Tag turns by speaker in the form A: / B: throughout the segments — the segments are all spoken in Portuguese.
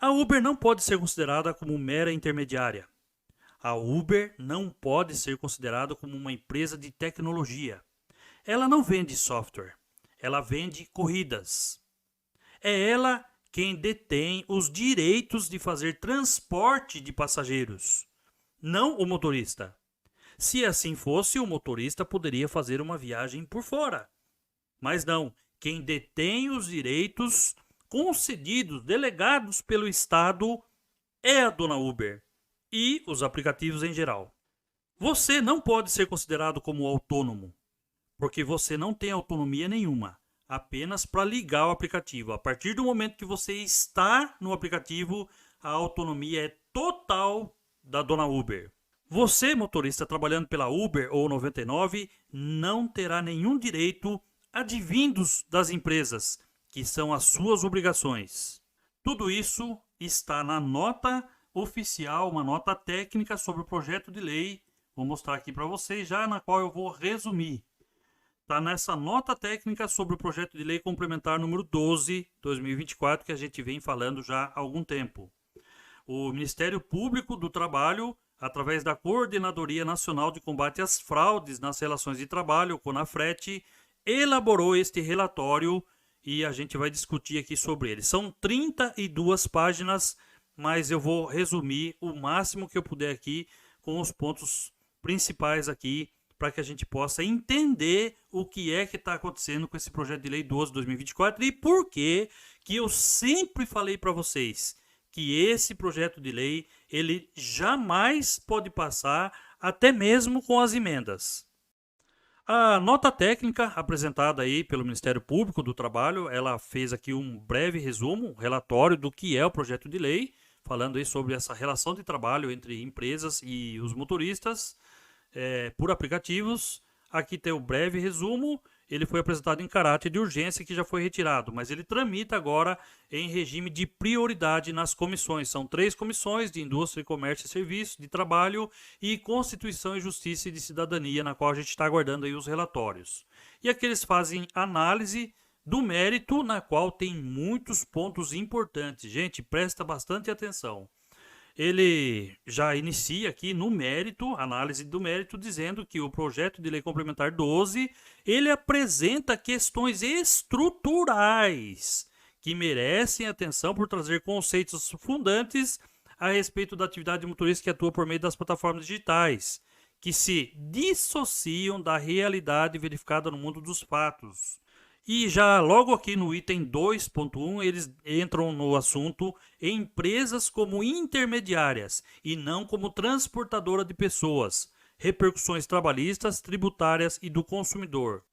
A: A Uber não pode ser considerada como mera intermediária. A Uber não pode ser considerada como uma empresa de tecnologia. Ela não vende software, ela vende corridas. É ela quem detém os direitos de fazer transporte de passageiros, não o motorista. Se assim fosse, o motorista poderia fazer uma viagem por fora. Mas não, quem detém os direitos concedidos, delegados pelo Estado, é a dona Uber e os aplicativos em geral. Você não pode ser considerado como autônomo, porque você não tem autonomia nenhuma, apenas para ligar o aplicativo. A partir do momento que você está no aplicativo, a autonomia é total da dona Uber. Você, motorista trabalhando pela Uber ou 99, não terá nenhum direito advindos das empresas, que são as suas obrigações. Tudo isso está na nota oficial, uma nota técnica sobre o projeto de lei. Vou mostrar aqui para vocês já, na qual eu vou resumir. Está nessa nota técnica sobre o projeto de lei complementar número 12, 2024, que a gente vem falando já há algum tempo. O Ministério Público do Trabalho, através da Coordenadoria Nacional de Combate às Fraudes nas Relações de Trabalho, CONAFRET, elaborou este relatório e a gente vai discutir aqui sobre ele. São 32 páginas, mas eu vou resumir o máximo que eu puder aqui com os pontos principais aqui para que a gente possa entender o que é que está acontecendo com esse projeto de lei 12/2024 e por que eu sempre falei para vocês que esse projeto de lei ele jamais pode passar, até mesmo com as emendas. A nota técnica apresentada aí pelo Ministério Público do Trabalho, ela fez aqui um breve resumo, um relatório do que é o projeto de lei, falando aí sobre essa relação de trabalho entre empresas e os motoristas por aplicativos. Aqui tem o breve resumo. Ele foi apresentado em caráter de urgência, que já foi retirado, mas ele tramita agora em regime de prioridade nas comissões. São 3 comissões: de Indústria, Comércio e Serviços, de Trabalho e Constituição e Justiça e de Cidadania, na qual a gente está aguardando aí os relatórios. E aqui eles fazem análise do mérito, na qual tem muitos pontos importantes. Gente, presta bastante atenção. Ele já inicia aqui no mérito, análise do mérito, dizendo que o projeto de lei complementar 12, ele apresenta questões estruturais que merecem atenção por trazer conceitos fundantes a respeito da atividade de motorista que atua por meio das plataformas digitais, que se dissociam da realidade verificada no mundo dos fatos. E já logo aqui no item 2.1, eles entram no assunto empresas como intermediárias e não como transportadora de pessoas, repercussões trabalhistas, tributárias e do consumidor.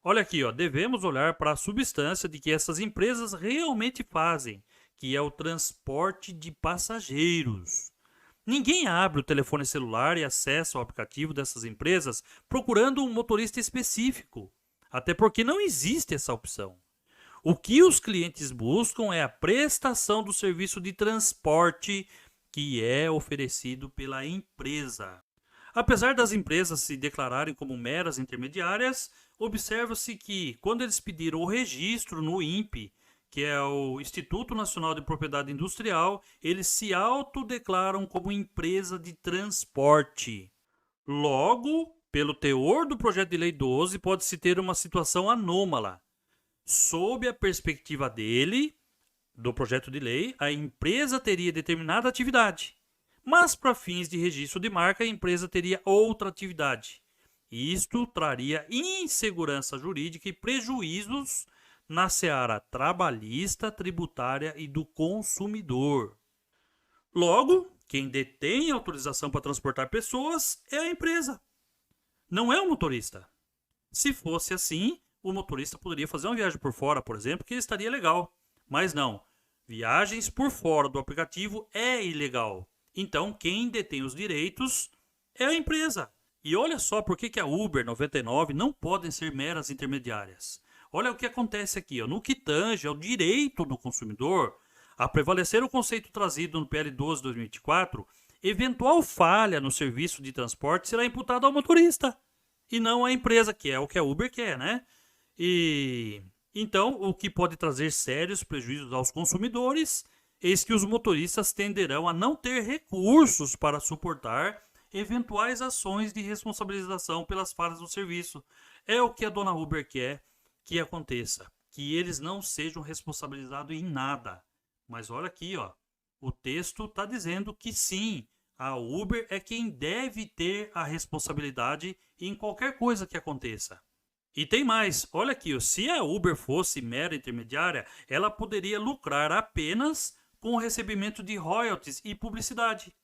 A: Olha aqui, ó, devemos olhar para a substância de que essas empresas realmente fazem, que é o transporte de passageiros. Ninguém abre o telefone celular e acessa o aplicativo dessas empresas procurando um motorista específico. Até porque não existe essa opção. O que os clientes buscam é a prestação do serviço de transporte que é oferecido pela empresa. Apesar das empresas se declararem como meras intermediárias, observa-se que, quando eles pediram o registro no INPE, que é o Instituto Nacional de Propriedade Industrial, eles se autodeclaram como empresa de transporte. Logo, pelo teor do projeto de lei 12, pode-se ter uma situação anômala. Sob a perspectiva dele, do projeto de lei, a empresa teria determinada atividade, mas para fins de registro de marca, a empresa teria outra atividade. Isto traria insegurança jurídica e prejuízos na seara trabalhista, tributária e do consumidor. Logo, quem detém autorização para transportar pessoas é a empresa, não é o motorista. Se fosse assim, o motorista poderia fazer uma viagem por fora, por exemplo, que estaria legal. Mas não. Viagens por fora do aplicativo é ilegal. Então, quem detém os direitos é a empresa. E olha só por que a Uber 99 não podem ser meras intermediárias. Olha o que acontece aqui. No que tange ao direito do consumidor, a prevalecer o conceito trazido no PL 12/2024, eventual falha no serviço de transporte será imputada ao motorista e não à empresa, que é o que a Uber quer, né? E então, o que pode trazer sérios prejuízos aos consumidores eis que os motoristas tenderão a não ter recursos para suportar eventuais ações de responsabilização pelas falhas do serviço. É o que a dona Uber quer que aconteça, que eles não sejam responsabilizados em nada. Mas olha aqui, ó, o texto está dizendo que sim, a Uber é quem deve ter a responsabilidade em qualquer coisa que aconteça. E tem mais, olha aqui, ó, se a Uber fosse mera intermediária, ela poderia lucrar apenas com o recebimento de royalties e publicidade.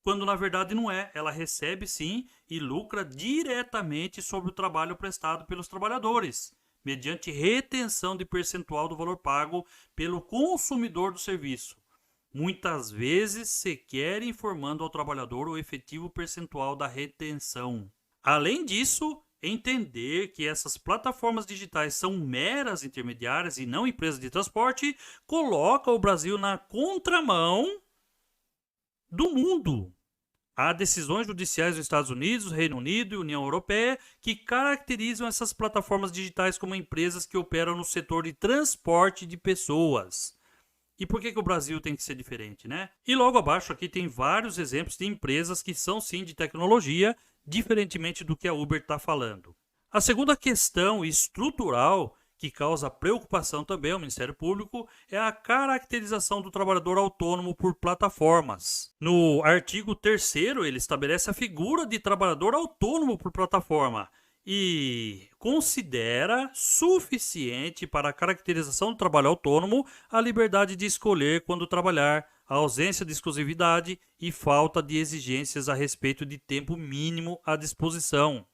A: Quando na verdade não é, ela recebe sim e lucra diretamente sobre o trabalho prestado pelos trabalhadores, mediante retenção de percentual do valor pago pelo consumidor do serviço, muitas vezes sequer informando ao trabalhador o efetivo percentual da retenção. Além disso, entender que essas plataformas digitais são meras intermediárias e não empresas de transporte coloca o Brasil na contramão do mundo. Há decisões judiciais dos Estados Unidos, Reino Unido e União Europeia que caracterizam essas plataformas digitais como empresas que operam no setor de transporte de pessoas. E por que o Brasil tem que ser diferente, né? E logo abaixo aqui tem vários exemplos de empresas que são sim de tecnologia, diferentemente do que a Uber está falando. A segunda questão estrutural que causa preocupação também ao Ministério Público é a caracterização do trabalhador autônomo por plataformas. No artigo 3º, ele estabelece a figura de trabalhador autônomo por plataforma e considera suficiente para a caracterização do trabalho autônomo a liberdade de escolher quando trabalhar, a ausência de exclusividade e falta de exigências a respeito de tempo mínimo à disposição.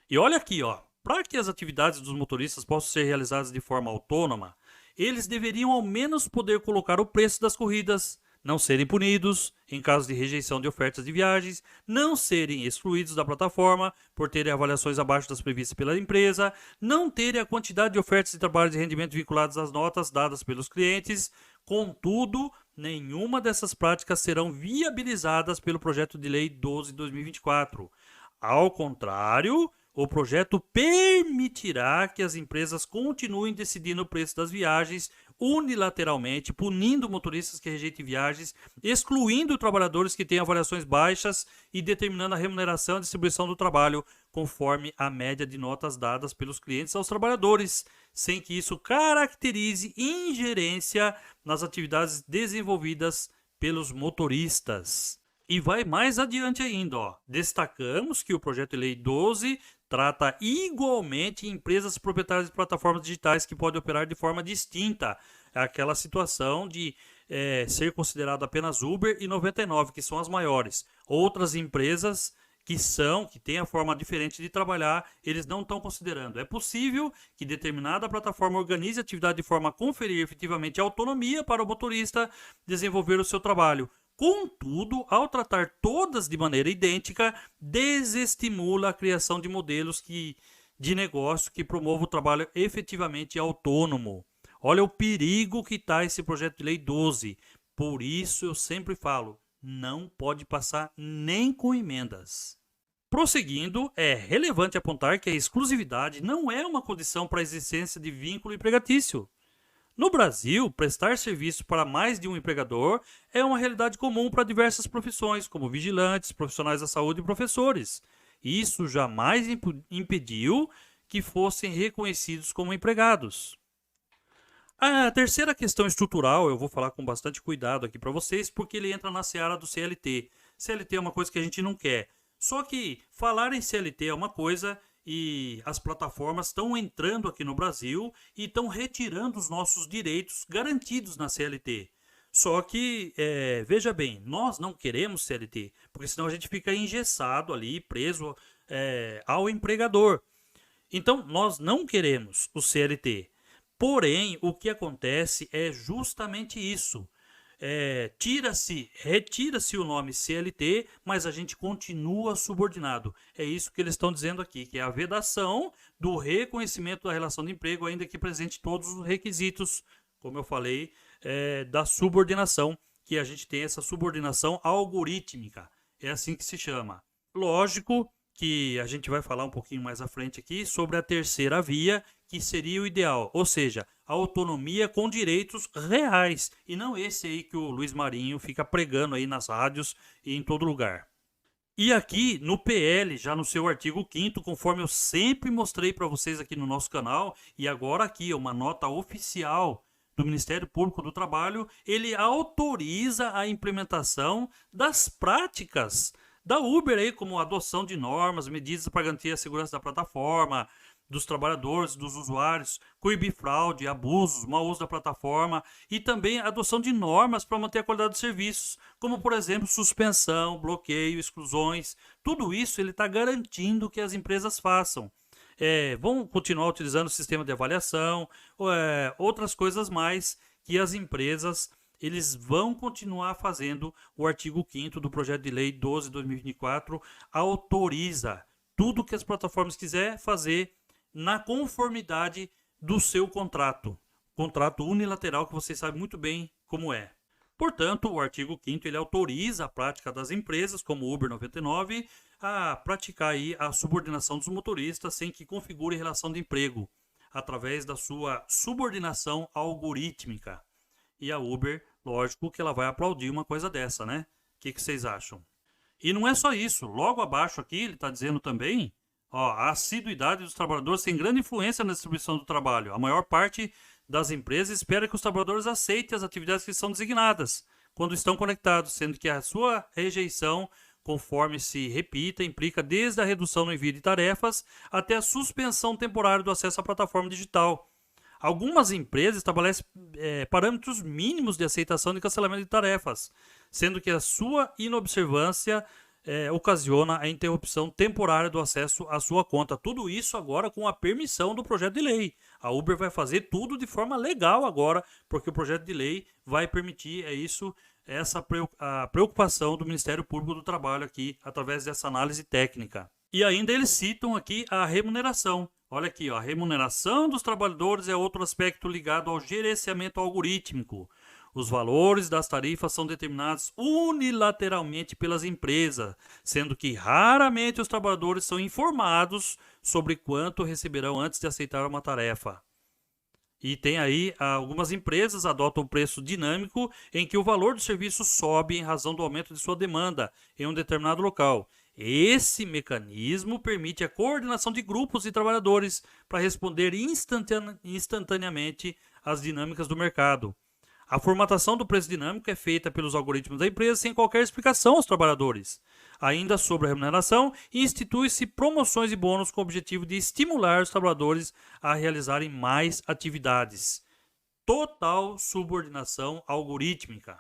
A: E olha aqui, ó, para que as atividades dos motoristas possam ser realizadas de forma autônoma, eles deveriam ao menos poder colocar o preço das corridas, não serem punidos em caso de rejeição de ofertas de viagens, não serem excluídos da plataforma por terem avaliações abaixo das previstas pela empresa, não terem a quantidade de ofertas de trabalho de rendimento vinculadas às notas dadas pelos clientes. Contudo, nenhuma dessas práticas serão viabilizadas pelo projeto de lei 12/2024. Ao contrário, o projeto permitirá que as empresas continuem decidindo o preço das viagens unilateralmente, punindo motoristas que rejeitem viagens, excluindo trabalhadores que têm avaliações baixas e determinando a remuneração e distribuição do trabalho conforme a média de notas dadas pelos clientes aos trabalhadores, sem que isso caracterize ingerência nas atividades desenvolvidas pelos motoristas. E vai mais adiante ainda, ó. Destacamos que o projeto de lei 12 trata igualmente empresas proprietárias de plataformas digitais que podem operar de forma distinta. É aquela situação de ser considerado apenas Uber e 99, que são as maiores. Outras empresas que têm a forma diferente de trabalhar, eles não estão considerando. É possível que determinada plataforma organize a atividade de forma a conferir efetivamente autonomia para o motorista desenvolver o seu trabalho. Contudo, ao tratar todas de maneira idêntica, desestimula a criação de modelos de negócio que promovam o trabalho efetivamente autônomo. Olha o perigo que está esse projeto de lei 12. Por isso eu sempre falo, não pode passar nem com emendas. Prosseguindo, é relevante apontar que a exclusividade não é uma condição para a existência de vínculo empregatício. No Brasil, prestar serviço para mais de um empregador é uma realidade comum para diversas profissões, como vigilantes, profissionais da saúde e professores. Isso jamais impediu que fossem reconhecidos como empregados. A terceira questão estrutural, eu vou falar com bastante cuidado aqui para vocês, porque ele entra na seara do CLT. CLT é uma coisa que a gente não quer. Só que falar em CLT é uma coisa e as plataformas estão entrando aqui no Brasil e estão retirando os nossos direitos garantidos na CLT. Só que, veja bem, nós não queremos CLT, porque senão a gente fica engessado ali, preso ao empregador. Então, nós não queremos o CLT. Porém, o que acontece é justamente isso. Retira-se o nome CLT, mas a gente continua subordinado. É isso que eles estão dizendo aqui, que é a vedação do reconhecimento da relação de emprego, ainda que presente todos os requisitos, como eu falei, da subordinação, que a gente tem essa subordinação algorítmica. É assim que se chama. Lógico que a gente vai falar um pouquinho mais à frente aqui sobre a terceira via, que seria o ideal, ou seja, a autonomia com direitos reais, e não esse aí que o Luiz Marinho fica pregando aí nas rádios e em todo lugar. E aqui no PL, já no seu artigo 5º, conforme eu sempre mostrei para vocês aqui no nosso canal, e agora aqui é uma nota oficial do Ministério Público do Trabalho, ele autoriza a implementação das práticas da Uber aí, como adoção de normas, medidas para garantir a segurança da plataforma, dos trabalhadores, dos usuários, coibir fraude, abusos, mau uso da plataforma e também a adoção de normas para manter a qualidade dos serviços, como por exemplo suspensão, bloqueio, exclusões. Tudo isso ele está garantindo que as empresas façam. Vão continuar utilizando o sistema de avaliação, outras coisas mais que as empresas eles vão continuar fazendo. O artigo 5º do projeto de lei 12/2024 autoriza tudo que as plataformas quiser fazer na conformidade do seu contrato unilateral, que vocês sabem muito bem como é. Portanto, o artigo 5º ele autoriza a prática das empresas, como o Uber 99, a praticar aí a subordinação dos motoristas sem que configure relação de emprego, através da sua subordinação algorítmica. E a Uber, lógico que ela vai aplaudir uma coisa dessa, né? O que vocês acham? E não é só isso. Logo abaixo aqui ele está dizendo também, a assiduidade dos trabalhadores tem grande influência na distribuição do trabalho. A maior parte das empresas espera que os trabalhadores aceitem as atividades que são designadas quando estão conectados, sendo que a sua rejeição, conforme se repita, implica desde a redução no envio de tarefas até a suspensão temporária do acesso à plataforma digital. Algumas empresas estabelecem parâmetros mínimos de aceitação de cancelamento de tarefas, sendo que a sua inobservância ocasiona a interrupção temporária do acesso à sua conta. Tudo isso agora com a permissão do projeto de lei. A Uber vai fazer tudo de forma legal agora, porque o projeto de lei vai permitir essa preocupação do Ministério Público do Trabalho aqui, através dessa análise técnica. E ainda eles citam aqui a remuneração. Olha aqui, a remuneração dos trabalhadores é outro aspecto ligado ao gerenciamento algorítmico. Os valores das tarifas são determinados unilateralmente pelas empresas, sendo que raramente os trabalhadores são informados sobre quanto receberão antes de aceitar uma tarefa. E tem aí, algumas empresas adotam um preço dinâmico em que o valor do serviço sobe em razão do aumento de sua demanda em um determinado local. Esse mecanismo permite a coordenação de grupos de trabalhadores para responder instantaneamente às dinâmicas do mercado. A formatação do preço dinâmico é feita pelos algoritmos da empresa sem qualquer explicação aos trabalhadores. Ainda sobre a remuneração, institui-se promoções e bônus com o objetivo de estimular os trabalhadores a realizarem mais atividades. Total subordinação algorítmica.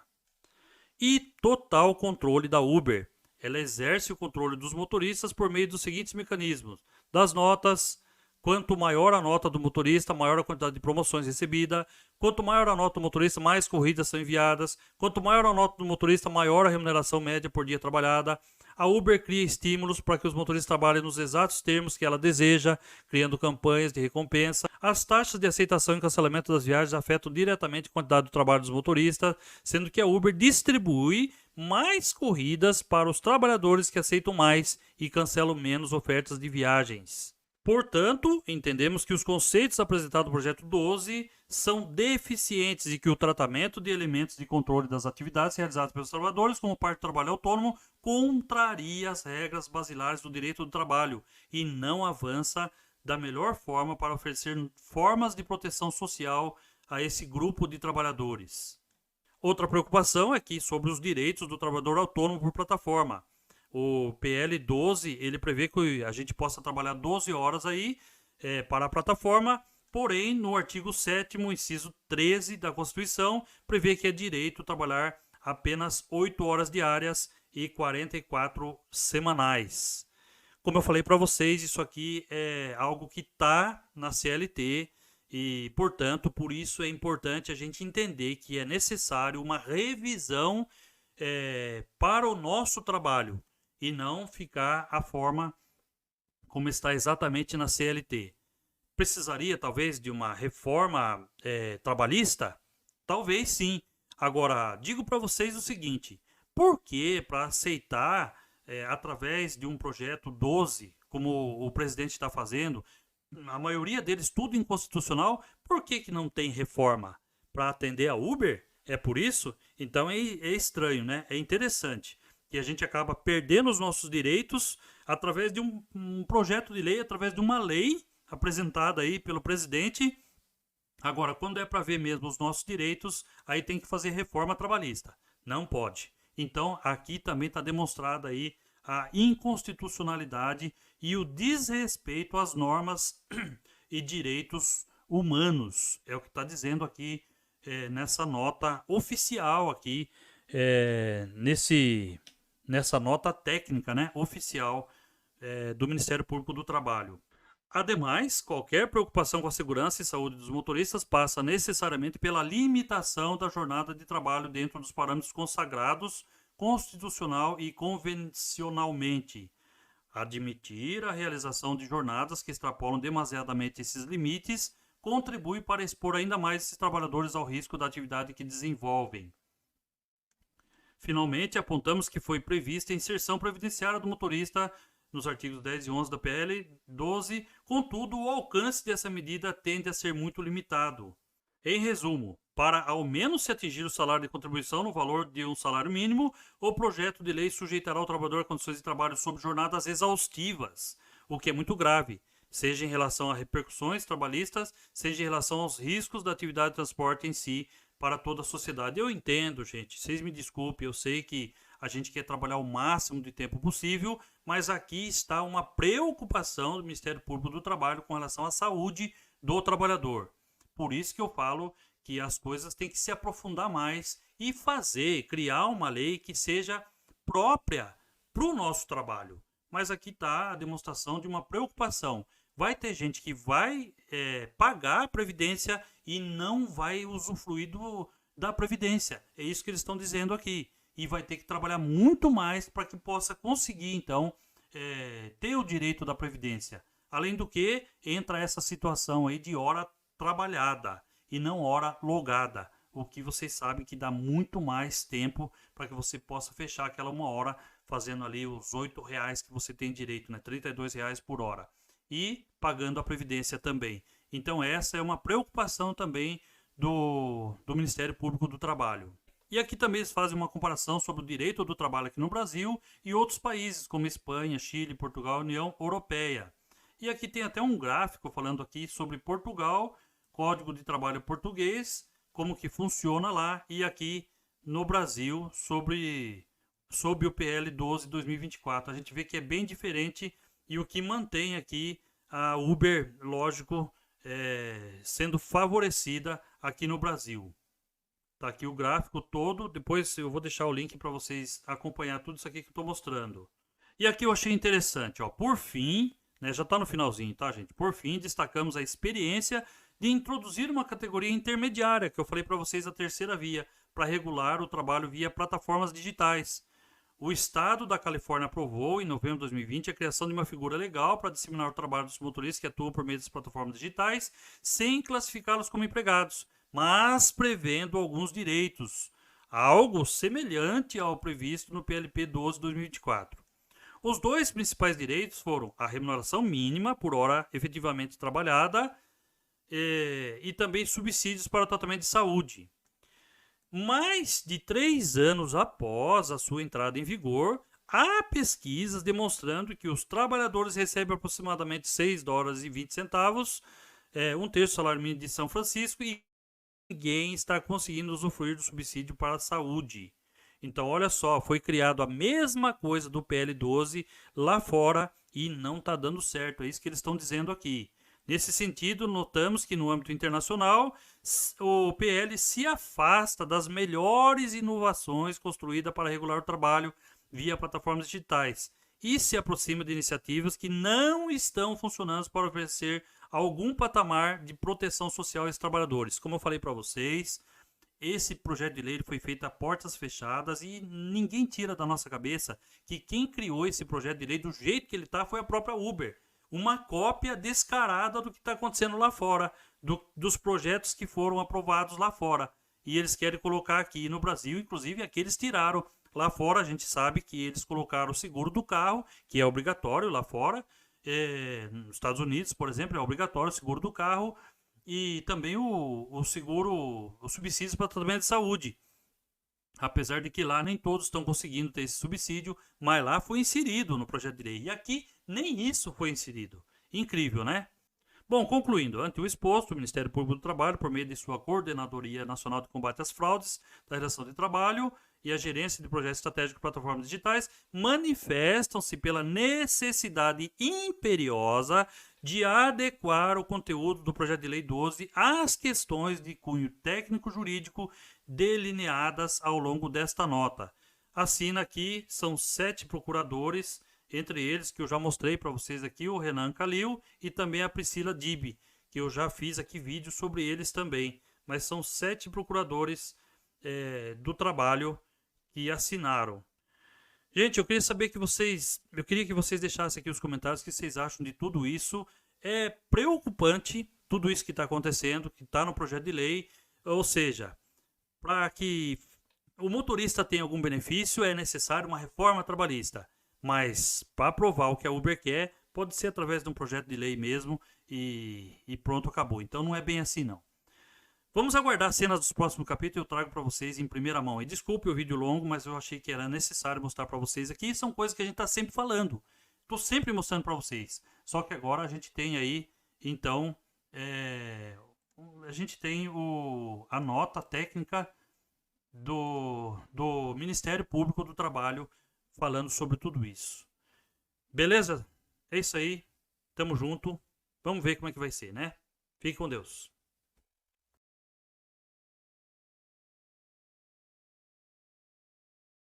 A: E total controle da Uber. Ela exerce o controle dos motoristas por meio dos seguintes mecanismos: das notas. Quanto maior a nota do motorista, maior a quantidade de promoções recebida. Quanto maior a nota do motorista, mais corridas são enviadas. Quanto maior a nota do motorista, maior a remuneração média por dia trabalhada. A Uber cria estímulos para que os motoristas trabalhem nos exatos termos que ela deseja, criando campanhas de recompensa. As taxas de aceitação e cancelamento das viagens afetam diretamente a quantidade do trabalho dos motoristas, sendo que a Uber distribui mais corridas para os trabalhadores que aceitam mais e cancelam menos ofertas de viagens. Portanto, entendemos que os conceitos apresentados no projeto 12 são deficientes e que o tratamento de elementos de controle das atividades realizadas pelos trabalhadores como parte do trabalho autônomo contraria as regras basilares do direito do trabalho e não avança da melhor forma para oferecer formas de proteção social a esse grupo de trabalhadores. Outra preocupação é que sobre os direitos do trabalhador autônomo por plataforma. O PL 12, ele prevê que a gente possa trabalhar 12 horas aí para a plataforma, porém, no artigo 7º, inciso 13 da Constituição, prevê que é direito trabalhar apenas 8 horas diárias e 44 semanais. Como eu falei para vocês, isso aqui é algo que está na CLT e, portanto, por isso é importante a gente entender que é necessário uma revisão para o nosso trabalho. E não ficar a forma como está exatamente na CLT. Precisaria, talvez, de uma reforma trabalhista? Talvez sim. Agora, digo para vocês o seguinte: por que para aceitar, através de um projeto 12, como o presidente está fazendo, a maioria deles tudo inconstitucional, por que que não tem reforma? Para atender a Uber? É por isso? Então é estranho, né? É interessante que a gente acaba perdendo os nossos direitos através de um projeto de lei, através de uma lei apresentada aí pelo presidente. Agora, quando é para ver mesmo os nossos direitos, aí tem que fazer reforma trabalhista. Não pode. Então, aqui também está demonstrada aí a inconstitucionalidade e o desrespeito às normas e direitos humanos. É o que está dizendo aqui nessa nota oficial aqui, nessa nota técnica, né, oficial do Ministério Público do Trabalho. Ademais, qualquer preocupação com a segurança e saúde dos motoristas passa necessariamente pela limitação da jornada de trabalho dentro dos parâmetros consagrados constitucional e convencionalmente. Admitir a realização de jornadas que extrapolam demasiadamente esses limites contribui para expor ainda mais esses trabalhadores ao risco da atividade que desenvolvem. Finalmente, apontamos que foi prevista a inserção previdenciária do motorista nos artigos 10 e 11 da PL 12, contudo, o alcance dessa medida tende a ser muito limitado. Em resumo, para ao menos se atingir o salário de contribuição no valor de um salário mínimo, o projeto de lei sujeitará o trabalhador a condições de trabalho sob jornadas exaustivas, o que é muito grave, seja em relação a repercussões trabalhistas, seja em relação aos riscos da atividade de transporte em si para toda a sociedade. Eu entendo, gente, vocês me desculpem, eu sei que a gente quer trabalhar o máximo de tempo possível, mas aqui está uma preocupação do Ministério Público do Trabalho com relação à saúde do trabalhador. Por isso que eu falo que as coisas têm que se aprofundar mais e criar uma lei que seja própria para o nosso trabalho. Mas aqui está a demonstração de uma preocupação. Vai ter gente que vai pagar a Previdência e não vai usufruir da Previdência. É isso que eles estão dizendo aqui. E vai ter que trabalhar muito mais para que possa conseguir, então, ter o direito da Previdência. Além do que, entra essa situação aí de hora trabalhada e não hora logada. O que vocês sabem que dá muito mais tempo para que você possa fechar aquela uma hora fazendo ali os R$8 que você tem direito, né? R$32 por hora. E pagando a Previdência também. Então essa é uma preocupação também do Ministério Público do Trabalho. E aqui também eles fazem uma comparação sobre o direito do trabalho aqui no Brasil e outros países como Espanha, Chile, Portugal e União Europeia. E aqui tem até um gráfico falando aqui sobre Portugal, Código de Trabalho Português, como que funciona lá, e aqui no Brasil sob o PL 12 2024. A gente vê que é bem diferente e o que mantém aqui a Uber, lógico, sendo favorecida aqui no Brasil. Tá aqui o gráfico todo, depois eu vou deixar o link para vocês acompanhar tudo isso aqui que eu estou mostrando. E aqui eu achei interessante, ó, por fim, né, já está no finalzinho, tá, gente? Por fim, destacamos a experiência de introduzir uma categoria intermediária, que eu falei para vocês, a terceira via, para regular o trabalho via plataformas digitais. O Estado da Califórnia aprovou, em novembro de 2020, a criação de uma figura legal para disseminar o trabalho dos motoristas que atuam por meio das plataformas digitais, sem classificá-los como empregados, mas prevendo alguns direitos, algo semelhante ao previsto no PLP 12 2024. Os dois principais direitos foram a remuneração mínima por hora efetivamente trabalhada e também subsídios para o tratamento de saúde. Mais de 3 anos após a sua entrada em vigor, há pesquisas demonstrando que os trabalhadores recebem aproximadamente $6,20, um terço do salário mínimo de São Francisco, e ninguém está conseguindo usufruir do subsídio para a saúde. Então, olha só, foi criado a mesma coisa do PL 12 lá fora e não está dando certo. É isso que eles estão dizendo aqui. Nesse sentido, notamos que no âmbito internacional, o PL se afasta das melhores inovações construídas para regular o trabalho via plataformas digitais e se aproxima de iniciativas que não estão funcionando para oferecer algum patamar de proteção social aos trabalhadores. Como eu falei para vocês, esse projeto de lei foi feito a portas fechadas e ninguém tira da nossa cabeça que quem criou esse projeto de lei do jeito que ele está foi a própria Uber. Uma cópia descarada do que está acontecendo lá fora, dos projetos que foram aprovados lá fora. E eles querem colocar aqui no Brasil, inclusive aqui eles tiraram. Lá fora a gente sabe que eles colocaram o seguro do carro, que é obrigatório lá fora, nos Estados Unidos, por exemplo, é obrigatório o seguro do carro e também o seguro, os subsídios para tratamento de saúde. Apesar de que lá nem todos estão conseguindo ter esse subsídio, mas lá foi inserido no projeto de lei. E aqui nem isso foi inserido. Incrível, né? Bom, concluindo, ante o exposto, o Ministério Público do Trabalho, por meio de sua Coordenadoria Nacional de Combate às Fraudes da Relação de Trabalho e a Gerência de Projetos Estratégicos de Plataformas Digitais, manifestam-se pela necessidade imperiosa de adequar o conteúdo do projeto de lei 12 às questões de cunho técnico-jurídico delineadas ao longo desta nota. Assina aqui, são 7 procuradores, entre eles que eu já mostrei para vocês aqui, o Renan Calil e também a Priscila Dib, que eu já fiz aqui vídeo sobre eles também. Mas são 7 procuradores do trabalho que assinaram. Gente, eu queria saber eu queria que vocês deixassem aqui os comentários o que vocês acham de tudo isso. É preocupante tudo isso que está acontecendo, que está no projeto de lei, ou seja, para que o motorista tenha algum benefício é necessário uma reforma trabalhista. Mas para aprovar o que a Uber quer, pode ser através de um projeto de lei mesmo e pronto, acabou. Então não é bem assim não. Vamos aguardar cenas dos próximos capítulos, eu trago para vocês em primeira mão. E desculpe o vídeo longo, mas eu achei que era necessário mostrar para vocês aqui. São coisas que a gente está sempre falando. Estou sempre mostrando para vocês. Só que agora a gente tem aí, então, a gente tem a nota técnica do Ministério Público do Trabalho falando sobre tudo isso. Beleza? É isso aí. Tamo junto. Vamos ver como é que vai ser, né? Fique com Deus.